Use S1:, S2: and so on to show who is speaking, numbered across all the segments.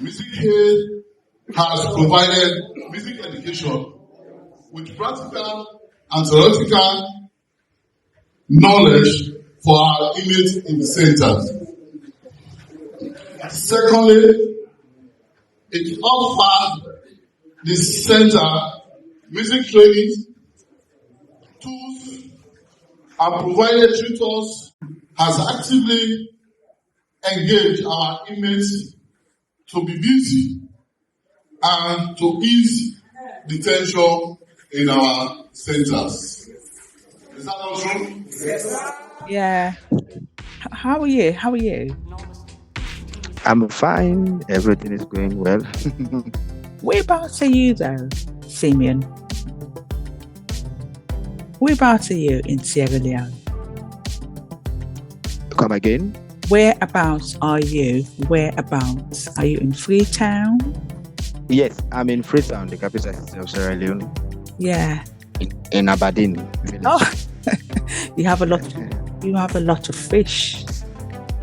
S1: Music Hill has provided music education with practical and theoretical knowledge for our inmates in the centers. Secondly, it offers the center music training, tools, and provided tutors, has actively engaged our inmates to be busy and to ease the tension in our centers. Is that not true?
S2: Yeah. How are you? How are you?
S3: I'm fine. Everything is going well.
S2: Whereabouts are you though, Simeon? Whereabouts are you in Sierra Leone?
S3: Come again?
S2: Whereabouts are you? Whereabouts? Are you in Freetown?
S3: Yes, I'm in Freetown, the capital city of Sierra Leone.
S2: Yeah.
S3: In Aberdeen village.
S2: Oh, you have a lot of fish.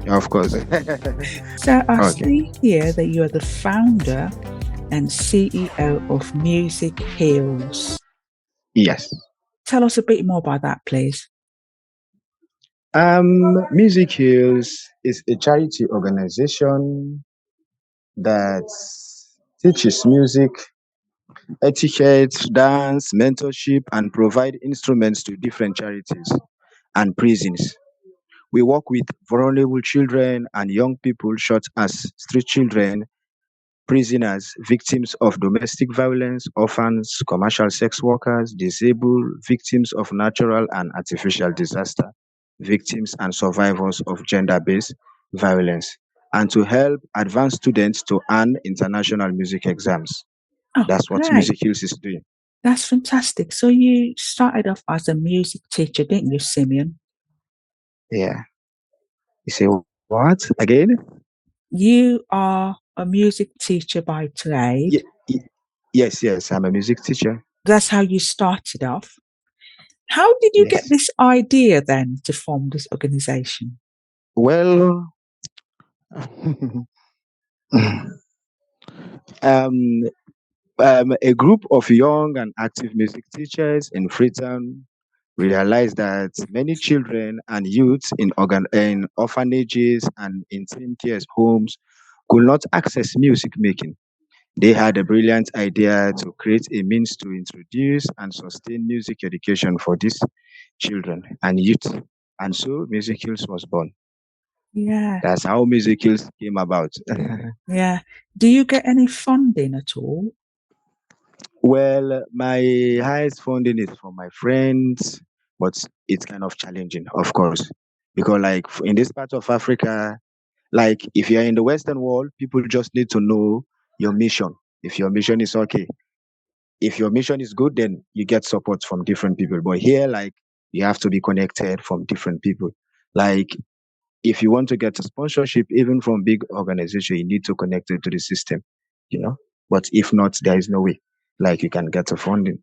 S3: Of course.
S2: So I see here that you are the founder and CEO of Music Heals.
S3: Yes.
S2: Tell us a bit more about that, please.
S3: Music Heals is a charity organization that teaches music, etiquette, dance, mentorship, and provide instruments to different charities and prisons. We work with vulnerable children and young people, such as street children, prisoners, victims of domestic violence, orphans, commercial sex workers, disabled, victims of natural and artificial disaster, victims and survivors of gender-based violence, and to help advanced students to earn international music exams.
S2: Oh,
S3: That's what
S2: great.
S3: Music Hills is doing.
S2: That's fantastic. So you started off as a music teacher, didn't you, Simeon?
S3: Yeah. You say what again?
S2: You are a music teacher by trade.
S3: Yes, I'm a music teacher.
S2: That's how you started off. How did you get this idea then to form this organization?
S3: Well, a group of young and active music teachers in Freetown realized that many children and youths in orphanages and in teen care homes could not access music making. They had a brilliant idea to create a means to introduce and sustain music education for these children and youth. And so Music Hills was born.
S2: Yeah.
S3: That's how Music Hills came about.
S2: Yeah. Do you get any funding at all?
S3: Well, my highest funding is from my friends, but it's kind of challenging, of course, because like in this part of Africa, like if you're in the Western world, people just need to know your mission. If your mission is okay, if your mission is good, then you get support from different people. But here, like you have to be connected from different people. Like if you want to get a sponsorship, even from big organization, you need to connect it to the system, you know. But if not, there is no way. Like you can get a funding,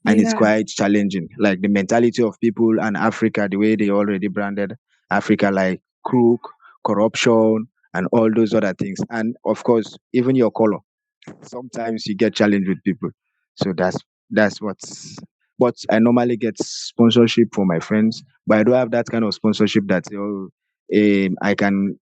S3: and it's quite challenging. Like the mentality of people and Africa, the way they already branded Africa, like crook, corruption, and all those other things. And of course, even your color. Sometimes you get challenged with people. So that's what's. But I normally get sponsorship for my friends, but I don't have that kind of sponsorship that I can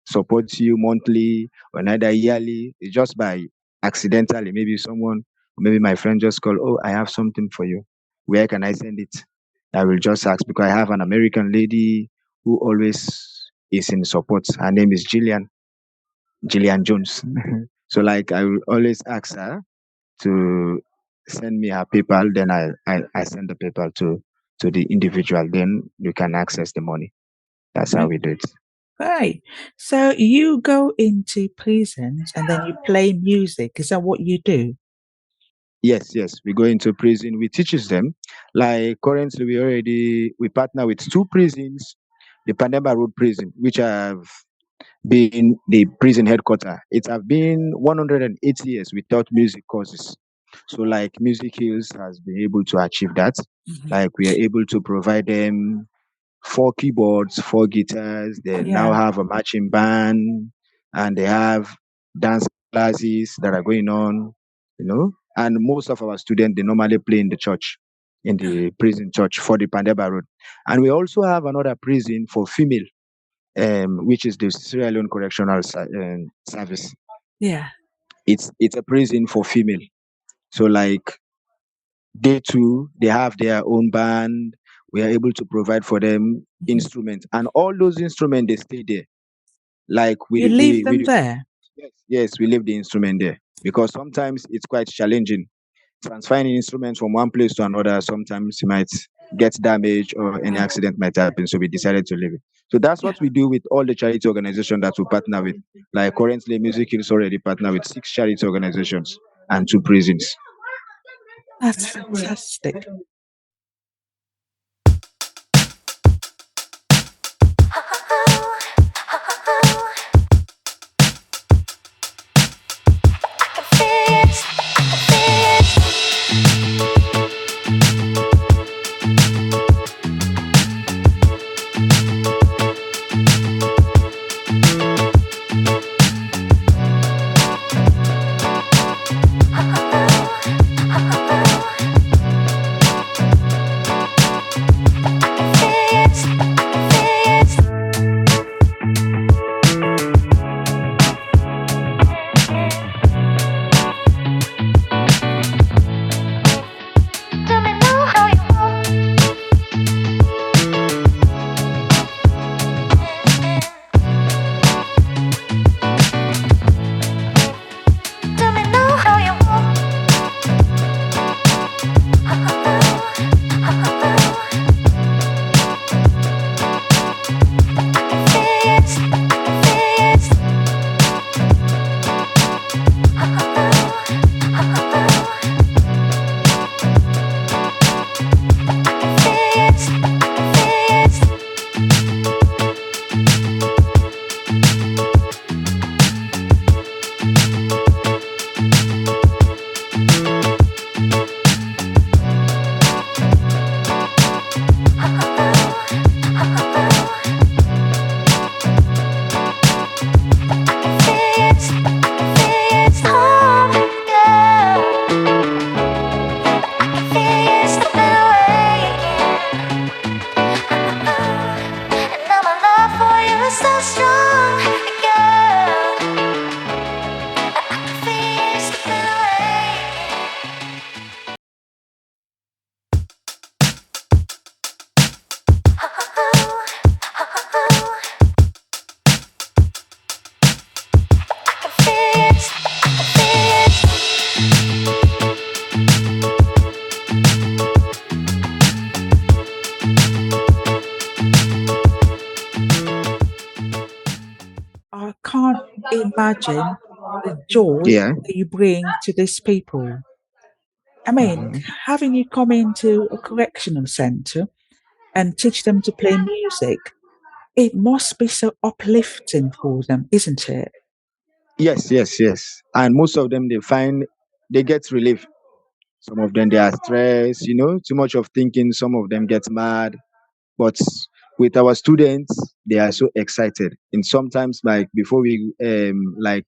S3: support you monthly or neither yearly. It's just by accidentally. Maybe someone, maybe my friend just call, oh, I have something for you. Where can I send it? I will just ask because I have an American lady who always is in support. Her name is Gillian Jones. So like I will always ask her to send me her PayPal. Then I send the PayPal to the individual. Then you can access the money. That's how we do it.
S2: Right. So you go into prisons and then you play music. Is that what you do?
S3: Yes. We go into prison. We teaches them. Like currently, we partner with 2 prisons, the Pandemba Road Prison, which have been the prison headquarters. It have been 180 years without music courses. So like Music Hills has been able to achieve that. Like we are able to provide them 4 keyboards, 4 guitars. They now have a marching band, and they have dance classes that are going on, and most of our students, they normally play in the church, in the prison church for the Pandeba Road. And we also have another prison for female, which is the Sierra Leone Correctional Service.
S2: Yeah.
S3: It's a prison for female. So like they too, they have their own band. We are able to provide for them instruments, and all those instruments they stay there. Like
S2: You leave them there?
S3: yes, we leave the instrument there because sometimes it's quite challenging transferring instruments from one place to another. Sometimes it might get damaged or any accident might happen, so we decided to leave it. So that's
S2: Yeah.
S3: what we do with all the charity organizations that we partner with. Like currently, Music Hills already partner with 6 charity organizations and 2 prisons.
S2: That's fantastic. I can't imagine the joy
S3: Yeah.
S2: that you bring to these people. I mean, having you come into a correctional centre and teach them to play music, it must be so uplifting for them, isn't it?
S3: Yes, yes, yes. And most of them they get relief. Some of them they are stressed, too much of thinking. Some of them get mad. But with our students, they are so excited. And sometimes, before we enter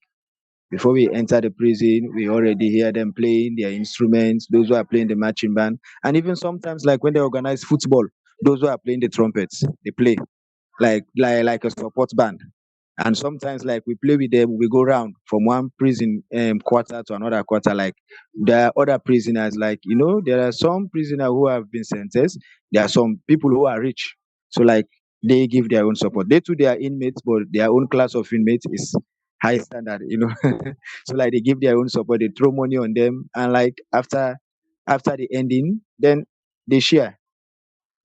S3: the prison, we already hear them playing their instruments. Those who are playing the marching band, and even sometimes, like when they organize football, those who are playing the trumpets, they play like a support band. And sometimes like we play with them, we go round from one prison quarter to another quarter. Like there are other prisoners, like there are some prisoners who have been sentenced. There are some people who are rich, so like they give their own support. They too, they are inmates, but their own class of inmates is high standard. So like they give their own support, they throw money on them, and like after the ending, then they share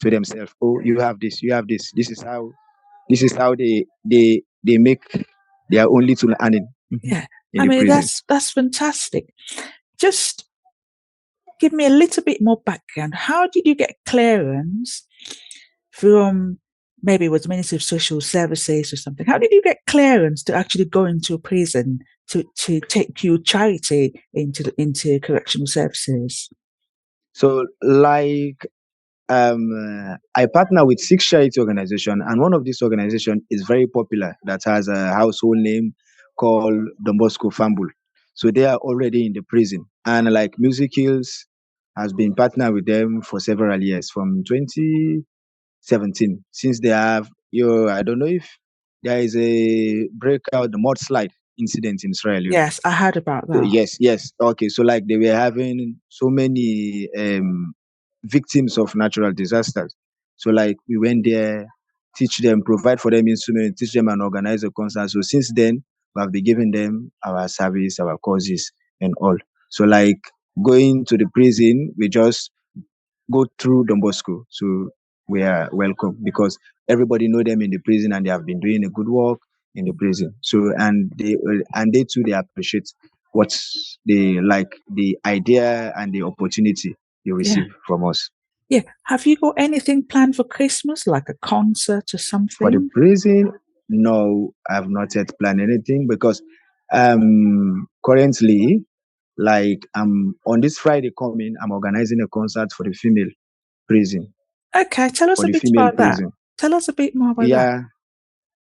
S3: to themselves. Oh, you have this, you have this. This is how they make their own little earning
S2: Yeah.
S3: in
S2: I
S3: the
S2: mean,
S3: prison.
S2: that's fantastic. Just give me a little bit more background. How did you get clearance from maybe it was Ministry of Social Services or something? How did you get clearance to actually go into a prison to take your charity into correctional services?
S3: So like I partner with 6 charity organization, and one of these organization is very popular that has a household name called Don Bosco Fambul. So they are already in the prison. And like Music Hills has been partnered with them for several years, from 2017, since they have, I don't know if there is a breakout, the mudslide incident in Israel.
S2: Yes, I heard about
S3: So,
S2: that.
S3: yes, yes. Okay, so like they were having so many victims of natural disasters. So like we went there, teach them, provide for them instruments, teach them and organize a concert. So since then, we have been giving them our service, our courses, and all. So like going to the prison, we just go through Don Bosco. So we are welcome because everybody know them in the prison and they have been doing a good work in the prison. So and they too they appreciate what they like, the idea and the opportunity they
S2: Yeah.
S3: receive from us.
S2: Yeah. Have you got anything planned for Christmas, like a concert or
S3: For the
S2: something?
S3: prison, no, I have not yet planned anything because currently, like on this Friday coming, I'm organizing a concert for the female prison.
S2: Okay, tell us
S3: For
S2: a
S3: the
S2: bit
S3: female
S2: about that.
S3: prison.
S2: Tell us a bit more about that.
S3: Yeah.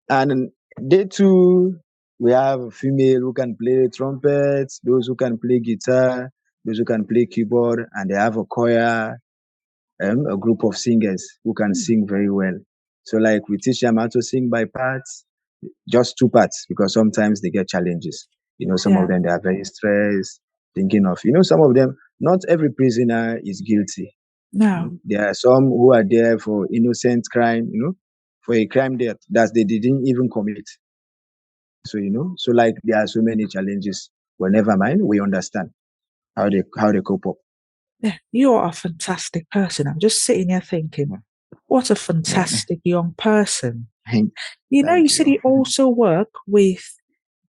S3: And they too, we have a female who can play trumpet, those who can play guitar, those who can play keyboard, and they have a choir, a group of singers who can
S2: Hmm.
S3: sing very well. So like we teach them how to sing by parts, just two parts, because sometimes they get challenges. Some of
S2: Yeah.
S3: them they are very stressed, thinking of, some of them, not every prisoner is guilty.
S2: No.
S3: There are some who are there for innocent crime, for a crime that they didn't even commit. So so like there are so many challenges. Well, never mind. We understand how they cope up.
S2: Yeah, you are a fantastic person. I'm just sitting here thinking, what a
S3: Yeah.
S2: fantastic young person.
S3: Thank
S2: You
S3: thank
S2: said
S3: you.
S2: you also work with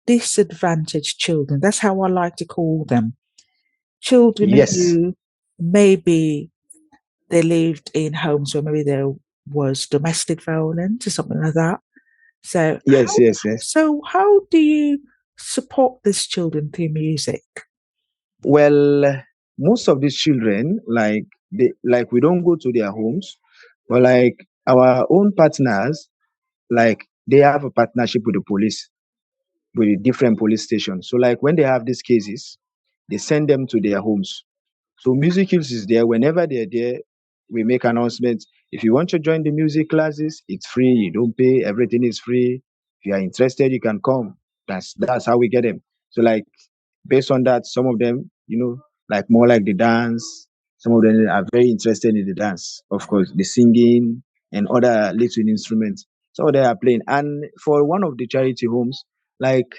S2: disadvantaged children. That's how I like to call them. Children
S3: Yes.
S2: who maybe they lived in homes where maybe there was domestic violence or something like that. So
S3: Yes. Yes. Yes.
S2: how do you support these children through music?
S3: Well, most of these children, like we don't go to their homes, but like our own partners, like they have a partnership with the police, with different police stations. So like when they have these cases, they send them to their homes. So Music Hills is there. Whenever they're there, we make announcements. If you want to join the music classes, it's free. You don't pay. Everything is free. If you are interested, you can come. That's how we get them. So like based on that, some of them, like more like the dance. Some of them are very interested in the dance, of course, the singing and other little instruments. Some of them are playing. And for one of the charity homes, like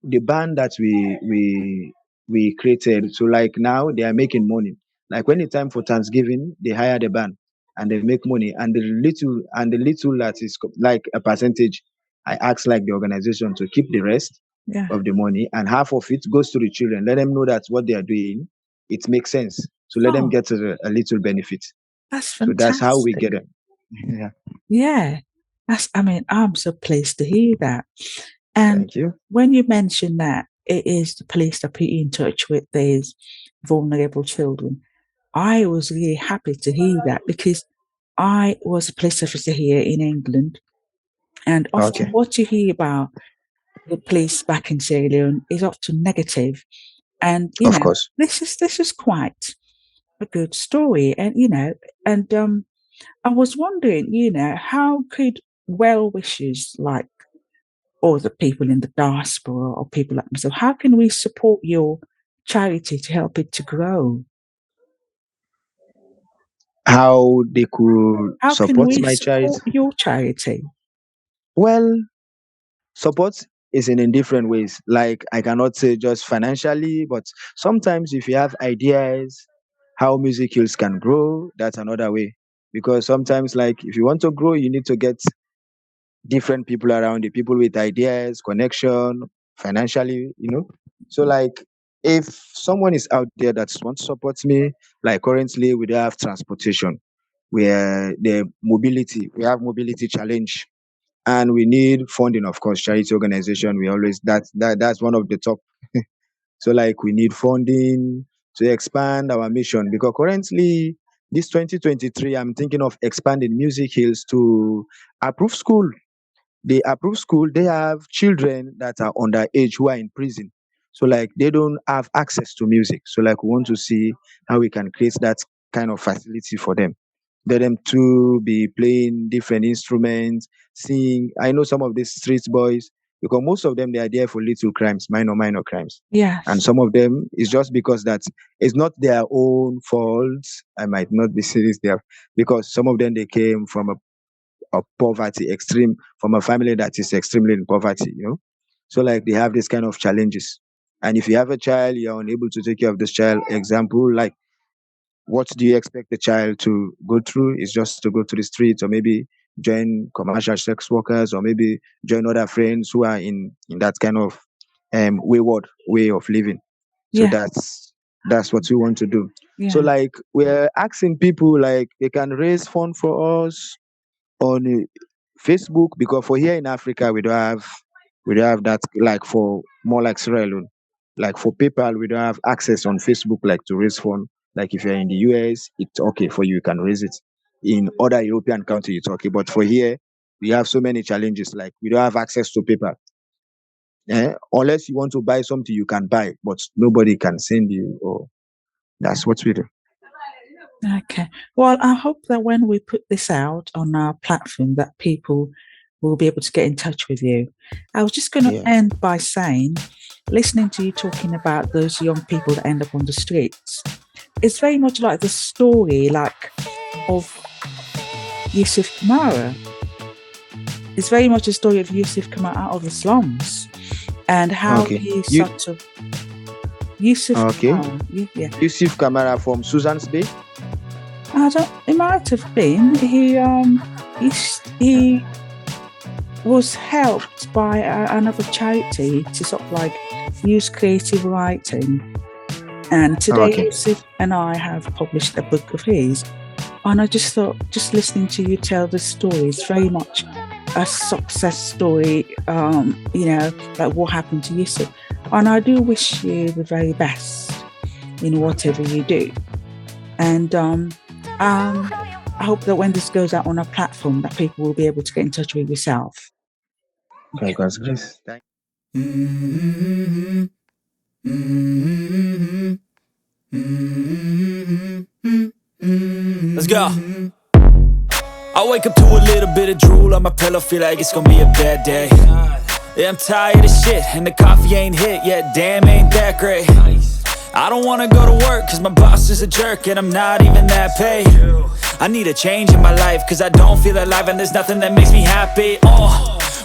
S3: the band that we created, so like now they are making money. Like when it's time for Thanksgiving, they hire the band and they make money. And the little that is like a percentage, I ask like the organization to keep the rest
S2: Yeah.
S3: of the money, and half of it goes to the children. Let them know that what they are doing, it makes sense. So let them
S2: Oh,
S3: get a little benefit.
S2: that's
S3: So that's how we
S2: fantastic.
S3: get them. Yeah.
S2: Yeah. I'm so pleased to hear that. And
S3: Thank you.
S2: when you mention that it is the police that put you in touch with these vulnerable children, I was really happy to hear that because I was a police officer here in England. And often
S3: Okay.
S2: what you hear about the police back in Sierra Leone is often negative. And,
S3: Of course.
S2: this is quite a good story. And, I was wondering, how could well wishers like or the people in the diaspora or people like myself, how can we support your charity to help it to grow?
S3: How they could
S2: How can
S3: support
S2: we
S3: my child?
S2: support your charity?
S3: Well, support is in different ways. Like I cannot say just financially, but sometimes if you have ideas how music hills can grow, that's another way. Because sometimes like if you want to grow, you need to get different people around you, people with ideas, connection, financially. So like if someone is out there that wants to support me, like currently we don't have transportation. We have mobility challenge and we need funding, of course. Charity organization, we always that's one of the top. So like we need funding to expand our mission because currently this 2023 I'm thinking of expanding Music Hills to approved school. The approved school, they have children that are underage who are in prison. So like they don't have access to music. So like we want to see how we can create that kind of facility for them. Let them to be playing different instruments, sing. I know some of these street boys, because most of them they are there for little crimes, minor crimes. And
S2: Yes.
S3: some of them is just because that it's not their own fault. I might not be serious there, because some of them they came from a poverty extreme, from a family that is extremely in poverty, so like they have this kind of challenges. And if you have a child, you're unable to take care of this child. Example, like what do you expect the child to go through? Is just to go to the streets, or maybe join commercial sex workers, or maybe join other friends who are in that kind of wayward way of living. So
S2: Yeah.
S3: that's what we want to do. So
S2: Yeah.
S3: like we're asking people like they can raise fund for us on Facebook, because for here in Africa we don't have that, like for more like Sierra Leone. Like for PayPal, we don't have access on Facebook like to raise fund. Like if you're in the US, it's okay for you, you can raise it. In other European countries, it's okay. But for here, we have so many challenges. Like we don't have access to PayPal. Unless you want to buy something, you can buy, but nobody can send you. Or that's what we do.
S2: Okay. Well, I hope that when we put this out on our platform, that people will be able to get in touch with you. I was just going to
S3: Yeah.
S2: end by saying, listening to you talking about those young people that end up on the streets, it's very much like the story, like of Yusuf Kamara. It's very much a story of Yusuf Kamara out of the slums, and how
S3: Okay.
S2: he
S3: You
S2: sort of Yusuf
S3: okay?
S2: Kamara. Yeah.
S3: Yusuf Kamara from Susan's Bay.
S2: I don't. It might have been he was helped by another charity to sort of like use creative writing. And today,
S3: Okay.
S2: Yusuf and I have published a book of his. And I just thought, just listening to you tell the story is very much a success story, like what happened to Yusuf. And I do wish you the very best in whatever you do. And I hope that when this goes out on a platform, that people will be able to get in touch with yourself.
S3: By God's grace. Thank
S4: Let's go. I wake up to a little bit of drool on my pillow, feel like it's gonna be a bad day. Yeah, I'm tired of shit, and the coffee ain't hit yet, damn, ain't that great. I don't wanna go to work, cause my boss is a jerk, and I'm not even that paid. I need a change in my life, cause I don't feel alive, and there's nothing that makes me happy.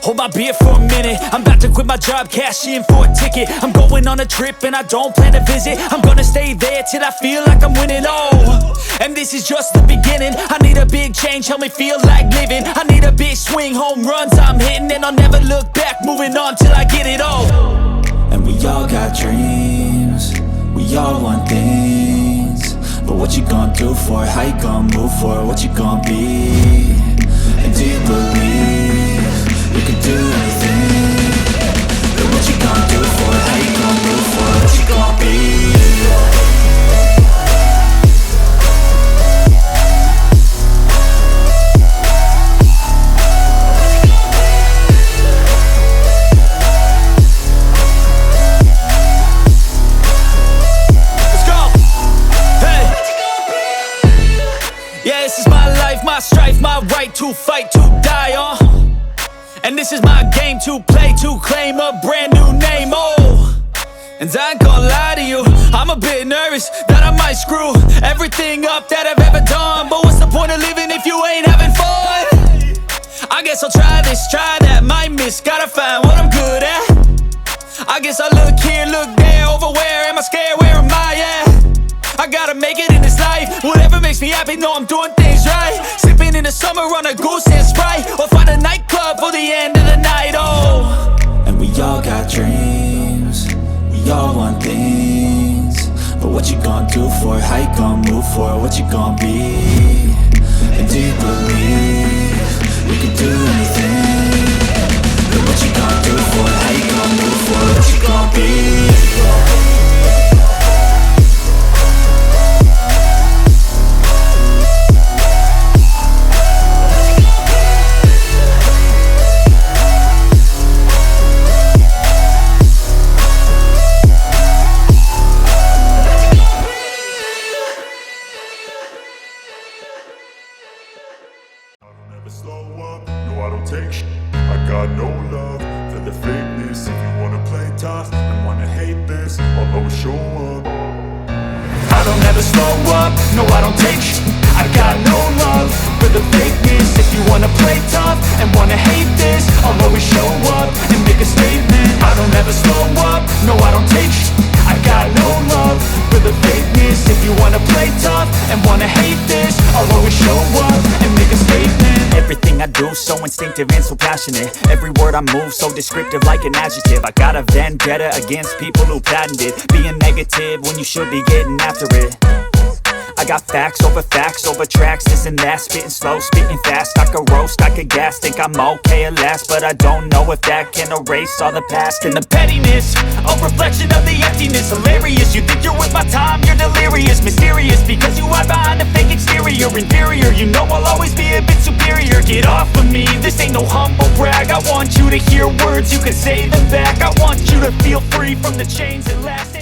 S4: Hold my beer for a minute, I'm about to quit my job, cash in for a ticket. I'm going on a trip and I don't plan to visit. I'm gonna stay there till I feel like I'm winning, and this is just the beginning. I need a big change, help me feel like living. I need a big swing, home runs I'm hitting, and I'll never look back, moving on till I get it all. And we all got dreams, we all want things, but what you gonna do for it? How you gonna move for it? What you gonna be? And do you believe you can do anything? But what you gonna do for it? How you gonna move for it? What you gonna be? My strife, my right to fight, to die on. And this is my game to play, to claim a brand new name, And I ain't gonna lie to you, I'm a bit nervous that I might screw everything up that I've ever done. But what's the point of living if you ain't having fun? I guess I'll try this, try that, might miss, gotta find what I'm good at. I guess I look here, look there, over where am I scared, where am I at? I gotta make it in this life, whatever makes me happy, know I'm doing things right. Sipping in the summer on a goose and Sprite, or find a nightclub for the end of the night, And we all got dreams, we all want things, but what you gonna do for it? How you gonna move for it? What you gonna be? And do you believe you can do anything? But what you gonna do for it? How you gonna move for it? What you gonna be? don't ever slow up, no I don't take sh**. I got no love for the fakeness. If you wanna play tough and wanna hate this, I'll always show up and make a statement. I don't ever slow up, no I don't take sh**. I got no love for the fakeness. If you wanna play tough and wanna hate this, I'll always show up and make a statement. Everything I do so instinctive and so passionate. Every word I move so descriptive like an adjective. I got a vendetta against people who patented being negative when you should be getting after it. I got facts over tracks, this and that. Spitting slow, spitting fast. I could roast, I could gas. Think I'm okay at last, but I don't know if that can erase all the past. And the pettiness, a reflection of the emptiness. Hilarious, you think you're worth my time, you're delirious. Mysterious, because you hide behind a fake exterior. Inferior, you know I'll always be a bit superior. Get off of me, this ain't no humble brag. I want you to hear words, you can say them back. I want you to feel free from the chains that last.